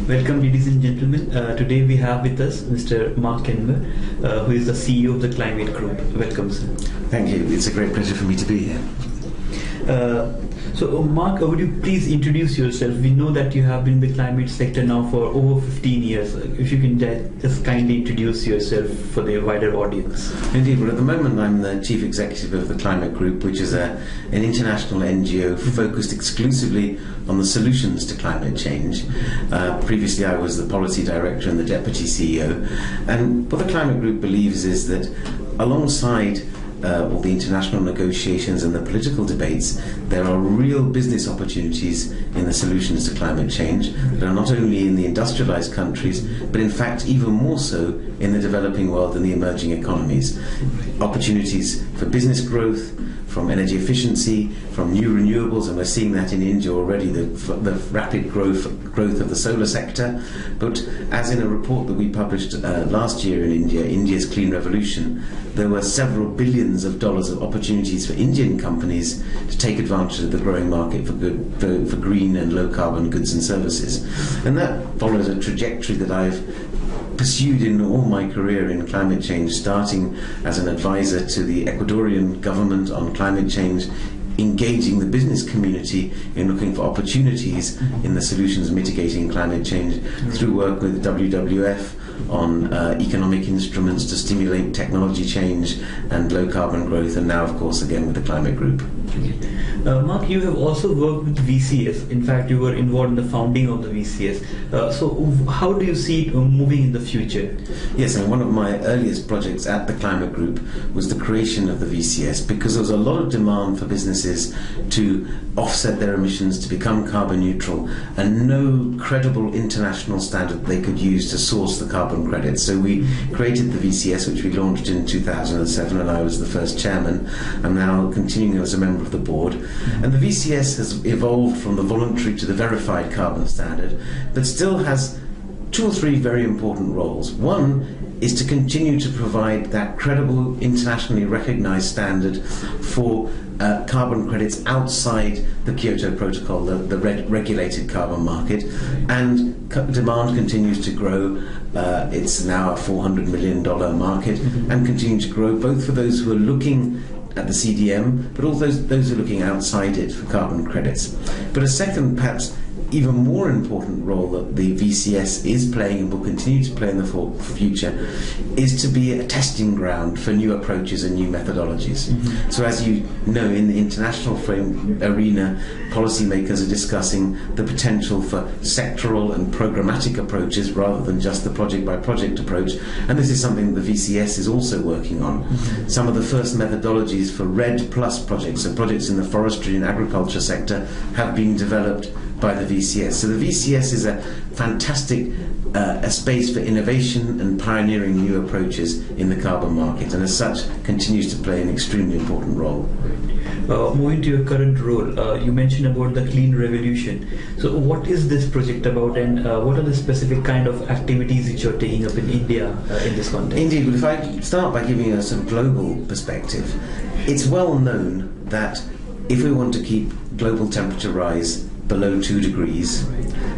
Welcome, ladies and gentlemen. Today we have with us Mr. Mark Kenber, who is the CEO of the Climate Group. Welcome, sir. Thank you. It's a great pleasure for me to be here. Mark, would you please introduce yourself? We know that you have been in the climate sector now for over 15 years. If you can just kindly introduce yourself for the wider audience. Indeed. Well, at the moment I'm the Chief Executive of the Climate Group, which is an international NGO focused exclusively on the solutions to climate change. Previously I was the Policy Director and the Deputy CEO. And what the Climate Group believes is that alongside all the international negotiations and the political debates, there are real business opportunities in the solutions to climate change that are not only in the industrialized countries, but in fact even more so in the developing world and the emerging economies. Opportunities for business growth, from energy efficiency, from new renewables, and we're seeing that in India already, the rapid growth of the solar sector. But as in a report that we published last year in India, India's Clean Revolution, there were several billions of dollars of opportunities for Indian companies to take advantage of the growing market for green and low carbon goods and services. And that follows a trajectory that I've pursued in all my career in climate change, starting as an advisor to the Ecuadorian government on climate change, engaging the business community in looking for opportunities in the solutions mitigating climate change through work with WWF on economic instruments to stimulate technology change and low carbon growth, and now of course again with the Climate Group. Mark, you have also worked with VCS. In fact, you were involved in the founding of the VCS. So how do you see it moving in the future? Yes, and one of my earliest projects at the Climate Group was the creation of the VCS, because there was a lot of demand for businesses to offset their emissions, to become carbon neutral, and no credible international standard they could use to source the carbon credits. So we created the VCS, which we launched in 2007, and I was the first chairman. I'm now continuing as a member of the board. And the VCS has evolved from the voluntary to the verified carbon standard, but still has two or three very important roles. One is to continue to provide that credible, internationally recognized standard for carbon credits outside the Kyoto Protocol, the regulated carbon market, and demand continues to grow. It's now a $400 million market and continuing to grow, both for those who are looking at the CDM, but also those who are looking outside it for carbon credits. But a second, perhaps even more important role that the VCS is playing and will continue to play in the future is to be a testing ground for new approaches and new methodologies. So as you know, in the international arena, policymakers are discussing the potential for sectoral and programmatic approaches rather than just the project-by-project approach, and this is something the VCS is also working on. Some of the first methodologies for RED Plus projects, so projects in the forestry and agriculture sector, have been developed by the VCS. So the VCS is a fantastic a space for innovation and pioneering new approaches in the carbon market, and as such continues to play an extremely important role. Moving to your current role, you mentioned about the Clean Revolution. So what is this project about, and what are the specific kind of activities which you're taking up in India in this context? Indeed, well, if I start by giving a sort of global perspective, it's well known that if we want to keep global temperature rise below 2 degrees,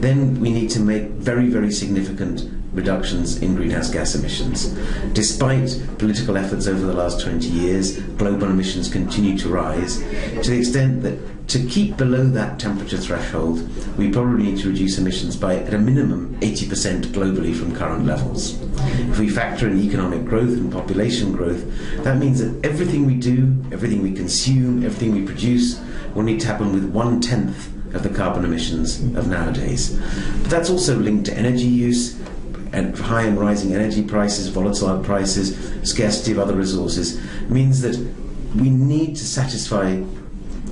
then we need to make very, very significant reductions in greenhouse gas emissions. Despite political efforts over the last 20 years, global emissions continue to rise to the extent that to keep below that temperature threshold, we probably need to reduce emissions by, at a minimum, 80% globally from current levels. If we factor in economic growth and population growth, that means that everything we do, everything we consume, everything we produce will need to happen with 1/10 of the carbon emissions of nowadays. But that's also linked to energy use, and high and rising energy prices, volatile prices, scarcity of other resources, means that we need to satisfy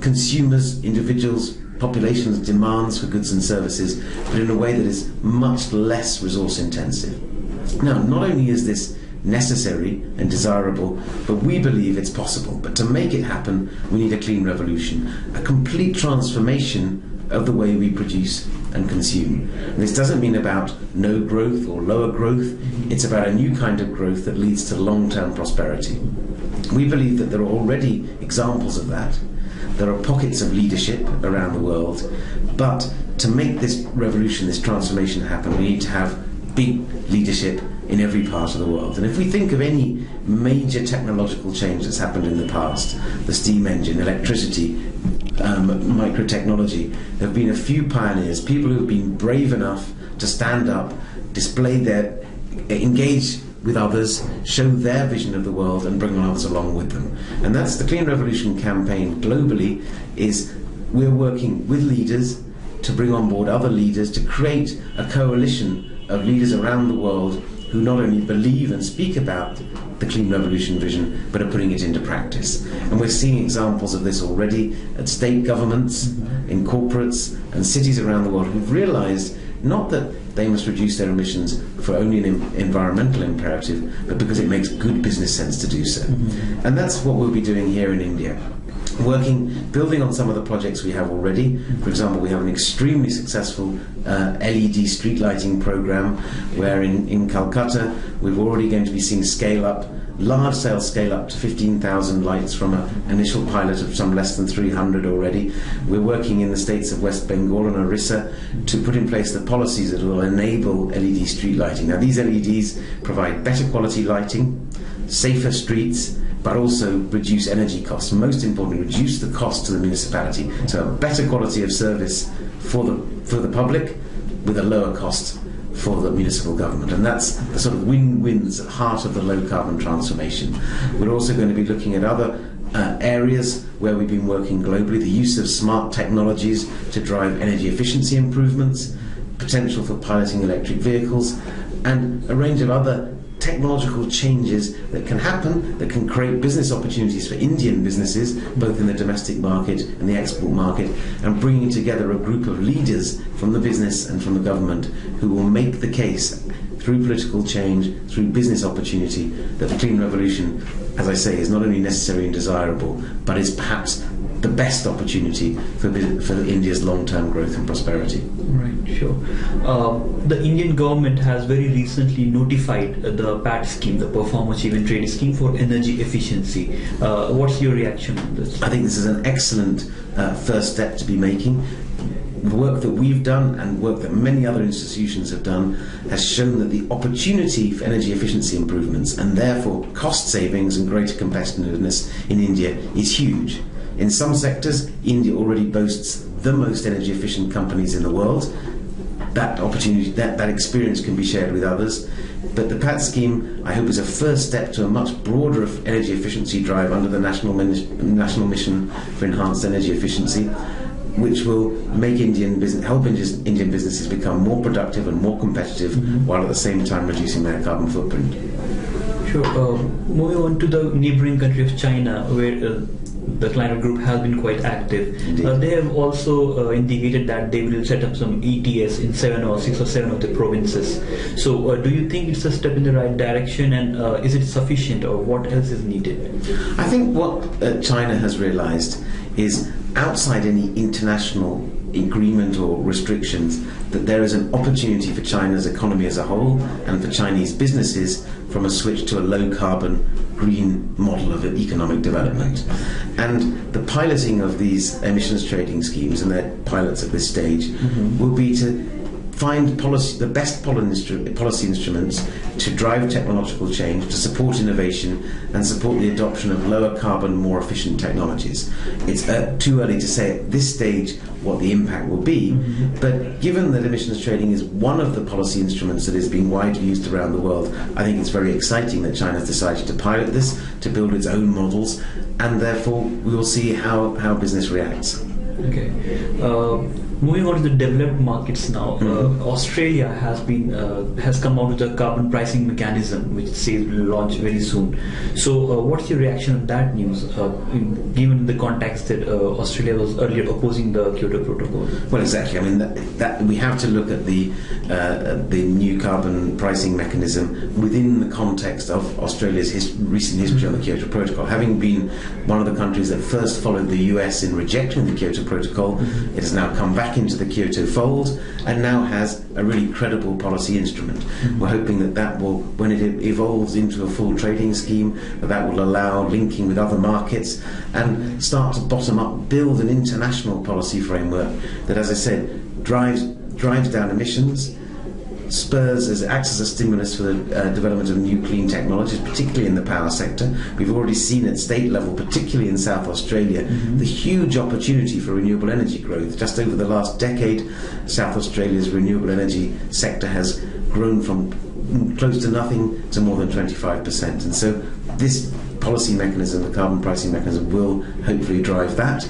consumers, individuals, populations' demands for goods and services, but in a way that is much less resource intensive. Now, not only is this necessary and desirable, but we believe it's possible. But to make it happen, we need a clean revolution, a complete transformation of the way we produce and consume. And this doesn't mean about no growth or lower growth. It's about a new kind of growth that leads to long-term prosperity. We believe that there are already examples of that. There are pockets of leadership around the world, but to make this revolution, this transformation happen, we need to have big leadership in every part of the world. And if we think of any major technological change that's happened in the past, the steam engine, electricity, microtechnology, there have been a few pioneers, people who have been brave enough to stand up, engage with others, show their vision of the world and bring others along with them. And that's the Clean Revolution campaign globally, is we're working with leaders to bring on board other leaders to create a coalition of leaders around the world who not only believe and speak about the Clean Revolution vision, but are putting it into practice. And we're seeing examples of this already at state governments, in corporates and cities around the world who've realized not that they must reduce their emissions for only an environmental imperative, but because it makes good business sense to do so. And that's what we'll be doing here in India. Building on some of the projects we have already. For example, we have an extremely successful LED street lighting program where in Calcutta we're already going to be seeing large-scale scale-up to 15,000 lights from an initial pilot of some less than 300 already. We're working in the states of West Bengal and Orissa to put in place the policies that will enable LED street lighting. Now, these LEDs provide better quality lighting, safer streets, but also reduce energy costs. Most importantly, reduce the cost to the municipality. So a better quality of service for the public with a lower cost for the municipal government. And that's the sort of win-wins at the heart of the low-carbon transformation. We're also going to be looking at other areas where we've been working globally, the use of smart technologies to drive energy efficiency improvements, potential for piloting electric vehicles, and a range of other technological changes that can happen, that can create business opportunities for Indian businesses, both in the domestic market and the export market, and bringing together a group of leaders from the business and from the government who will make the case through political change, through business opportunity, that the Clean Revolution, as I say, is not only necessary and desirable, but is perhaps the best opportunity for India's long-term growth and prosperity. Right, sure. The Indian government has very recently notified the PAT scheme, the Perform, Achieve and Trade scheme, for energy efficiency. What's your reaction on this? I think this is an excellent first step to be making. The work that we've done and work that many other institutions have done has shown that the opportunity for energy efficiency improvements and therefore cost savings and greater competitiveness in India is huge. In some sectors, India already boasts the most energy efficient companies in the world. That opportunity, that experience can be shared with others. But the PAT scheme, I hope, is a first step to a much broader energy efficiency drive under the National Mission for Enhanced Energy Efficiency, which will make help Indian businesses become more productive and more competitive, while at the same time reducing their carbon footprint. Sure. Moving on to the neighboring country of China, where the climate group has been quite active. They have also indicated that they will set up some ETS in 6 or 7 of the provinces. So do you think it's a step in the right direction, and is it sufficient, or what else is needed? I think what China has realized is, outside any international agreement or restrictions, that there is an opportunity for China's economy as a whole and for Chinese businesses from a switch to a low-carbon green model of economic development. And the piloting of these emissions trading schemes, and their pilots at this stage, will be to find the best policy instruments to drive technological change, to support innovation and support the adoption of lower carbon, more efficient technologies. It's too early to say at this stage what the impact will be, but given that emissions trading is one of the policy instruments that is being widely used around the world, I think it's very exciting that China has decided to pilot this, to build its own models, and therefore we will see how business reacts. Okay. Moving on to the developed markets now, Australia has come out with a carbon pricing mechanism, which says will launch very soon. So, what's your reaction to that news, given the context that Australia was earlier opposing the Kyoto Protocol? Well, exactly. I mean, that we have to look at the new carbon pricing mechanism within the context of Australia's recent history on the Kyoto Protocol. Having been one of the countries that first followed the US in rejecting the Kyoto Protocol, it has now come back back into the Kyoto fold and now has a really credible policy instrument. We're hoping that that will, when it evolves into a full trading scheme, that will allow linking with other markets and start to bottom up build an international policy framework that, as I said, drives down emissions, acts as a stimulus for the development of new clean technologies, particularly in the power sector. We've already seen at state level, particularly in South Australia, the huge opportunity for renewable energy growth. Just over the last decade, South Australia's renewable energy sector has grown from close to nothing to more than 25%. And so this policy mechanism, the carbon pricing mechanism, will hopefully drive that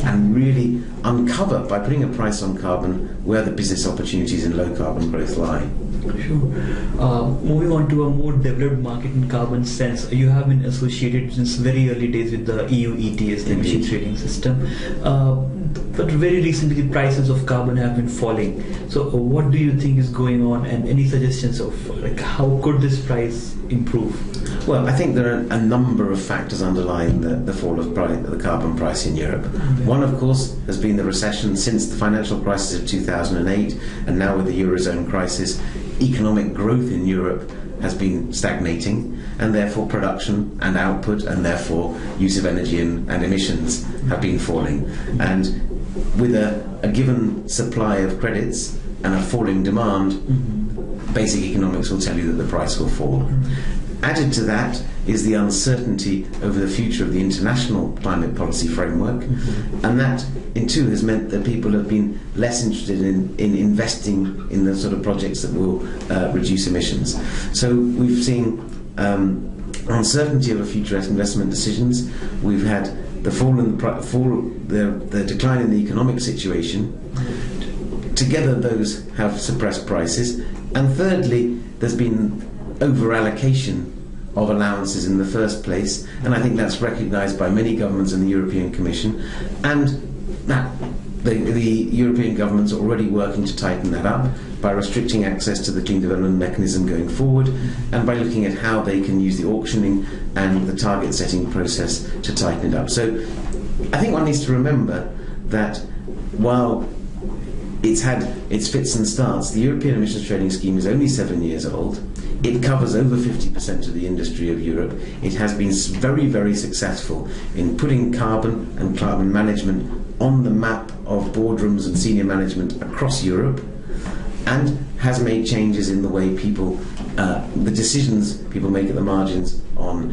and really uncover, by putting a price on carbon, where the business opportunities in low carbon growth lie. Sure. Moving on to a more developed market in carbon sense, you have been associated since very early days with the EU ETS, the emission trading system. But very recently, prices of carbon have been falling. So, what do you think is going on, and any suggestions of how could this price improve? Well, I think there are a number of factors underlying the fall of the carbon price in Europe. One, of course, has been the recession since the financial crisis of 2008, and now with the Eurozone crisis, economic growth in Europe has been stagnating, and therefore production and output, and therefore use of energy and emissions have been falling. And with a given supply of credits and a falling demand, basic economics will tell you that the price will fall. Added to that is the uncertainty over the future of the international climate policy framework, and that in turn has meant that people have been less interested in investing in the sort of projects that will reduce emissions. So we've seen uncertainty over future investment decisions. We've had the the decline in the economic situation. Together, those have suppressed prices. And thirdly, there's been over-allocation of allowances in the first place, and I think that's recognised by many governments and the European Commission, and that the European governments are already working to tighten that up by restricting access to the Clean Development Mechanism going forward, and by looking at how they can use the auctioning and the target setting process to tighten it up. So I think one needs to remember that while it's had its fits and starts, the European Emissions Trading Scheme is only 7 years old. It covers over 50% of the industry of Europe. It has been very, very successful in putting carbon and carbon management on the map of boardrooms and senior management across Europe, and has made changes in the way people, the decisions people make at the margins on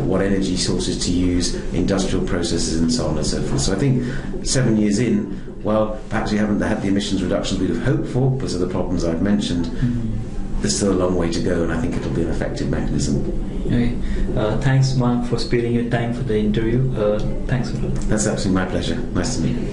what energy sources to use, industrial processes, and so on and so forth. So I think 7 years in, well, perhaps we haven't had the emissions reductions we'd have hoped for because of the problems I've mentioned. There's still a long way to go, and I think it'll be an effective mechanism. Okay. Thanks, Mark, for sparing your time for the interview. Thanks a lot. That's absolutely my pleasure. Nice to meet you.